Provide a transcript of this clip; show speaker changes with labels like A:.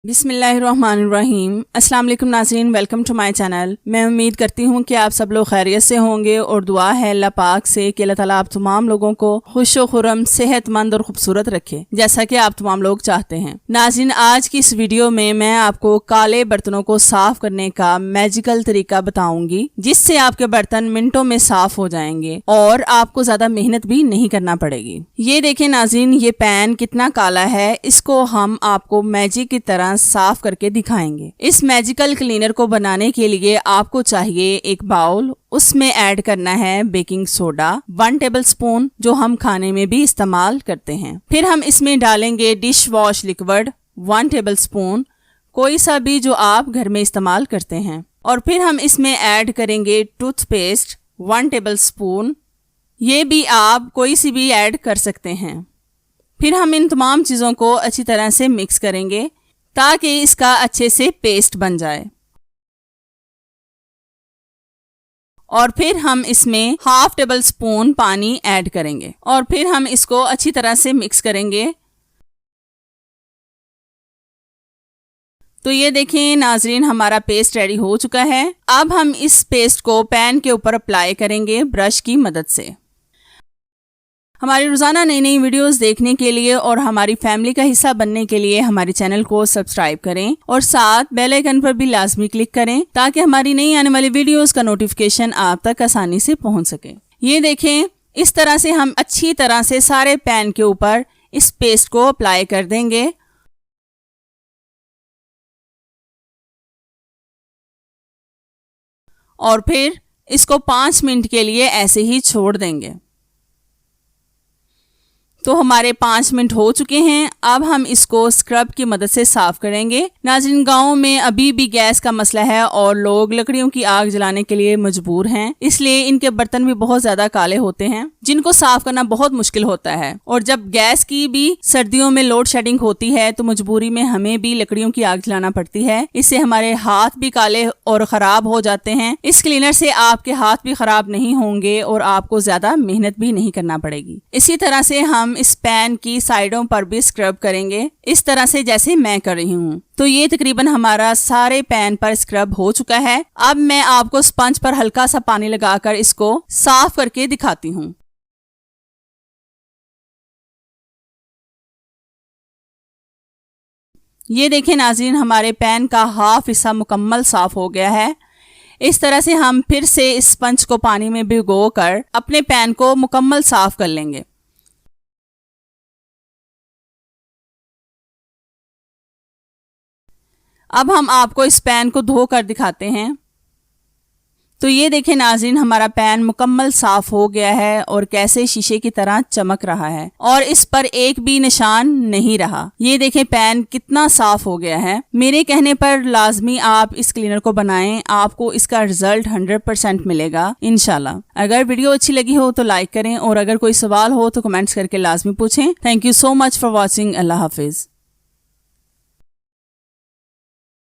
A: बिस्मिल्लाहिर्रहमानिर्रहीम। अस्सलाम वालेकुम नाज़रीन, वेलकम टू माय चैनल। मैं उम्मीद करती हूँ कि आप सब लोग खैरियत से होंगे और दुआ है अल्लाह पाक से कि अल्लाह ताला आप तमाम लोगों को खुश व खुरम, सेहतमंद और खूबसूरत रखे, जैसा कि आप तमाम लोग चाहते हैं। नाज़रीन, आज की इस वीडियो में मैं आपको काले बर्तनों को साफ करने का मैजिकल तरीका बताऊंगी, जिससे आपके बर्तन मिनटों में साफ हो जाएंगे और आपको ज्यादा मेहनत भी नहीं करना पड़ेगी। ये देखें नाज़रीन, ये पैन कितना काला है, इसको हम आपको मैजिक की तरह साफ करके दिखाएंगे। इस मैजिकल क्लीनर को बनाने के लिए आपको चाहिए एक बाउल, उसमें ऐड करना है बेकिंग सोडा 1 टेबलस्पून, जो हम खाने में भी इस्तेमाल करते हैं। फिर हम इसमें डालेंगे डिश वॉश लिक्विड 1 टेबलस्पून, कोई सा भी जो आप घर में इस्तेमाल करते हैं। और फिर हम इसमें ऐड करेंगे टूथपेस्ट 1 टेबलस्पून, ये भी आप कोई सी भी ऐड कर सकते हैं। फिर हम इन तमाम चीज़ों को अच्छी तरह से मिक्स करेंगे ताकि इसका अच्छे से पेस्ट बन जाए। और फिर हम इसमें 1/2 टेबलस्पून पानी ऐड करेंगे और फिर हम इसको अच्छी तरह से मिक्स करेंगे। तो ये देखें नाजरीन, हमारा पेस्ट रेडी हो चुका है। अब हम इस पेस्ट को पैन के ऊपर अप्लाई करेंगे ब्रश की मदद से। हमारी रोज़ाना नई नई वीडियोस देखने के लिए और हमारी फैमिली का हिस्सा बनने के लिए हमारे चैनल को सब्सक्राइब करें और साथ बेल आइकन पर भी लाजमी क्लिक करें ताकि हमारी नई आने वाली वीडियोस का नोटिफिकेशन आप तक आसानी से पहुंच सके। ये देखें, इस तरह से हम अच्छी तरह से सारे पैन के ऊपर इस पेस्ट को अप्लाई कर देंगे। और फिर इसको 5 मिनट के लिए ऐसे ही छोड़ देंगे। तो हमारे 5 मिनट हो चुके हैं। अब हम इसको स्क्रब की मदद से साफ करेंगे। नाज़रीन, गाँव में अभी भी गैस का मसला है और लोग लकड़ियों की आग जलाने के लिए मजबूर हैं, इसलिए इनके बर्तन भी बहुत ज्यादा काले होते हैं, जिनको साफ करना बहुत मुश्किल होता है। और जब गैस की भी सर्दियों में लोड शेडिंग होती है तो मजबूरी में हमें भी लकड़ियों की आग जलाना पड़ती है। इससे हमारे हाथ भी काले और खराब हो जाते हैं। इस क्लीनर से आपके हाथ भी खराब नहीं होंगे और आपको ज्यादा मेहनत भी नहीं करना पड़ेगी। इसी तरह से हम इस पैन की साइडों पर भी स्क्रब करेंगे, इस तरह से जैसे मैं कर रही हूँ। तो ये तकरीबन हमारा सारे पैन पर स्क्रब हो चुका है। अब मैं आपको स्पंज पर हल्का सा पानी लगाकर इसको साफ करके दिखाती हूँ। ये देखें नाज़रीन, हमारे पैन का हाफ हिस्सा मुकम्मल साफ हो गया है। इस तरह से हम फिर से इस स्पंज को पानी में भिगोकर अपने पैन को मुकम्मल साफ कर लेंगे। अब हम आपको इस पैन को धोकर दिखाते हैं। तो ये देखें नाज़रीन, हमारा पैन मुकम्मल साफ हो गया है और कैसे शीशे की तरह चमक रहा है और इस पर एक भी निशान नहीं रहा। ये देखें पैन कितना साफ हो गया है। मेरे कहने पर लाजमी आप इस क्लीनर को बनाएं, आपको इसका रिजल्ट 100% मिलेगा इंशाल्लाह। अगर वीडियो अच्छी लगी हो तो लाइक करें और अगर कोई सवाल हो तो कमेंट्स करके लाजमी पूछें। Thank you so much for watching. Allah Hafiz.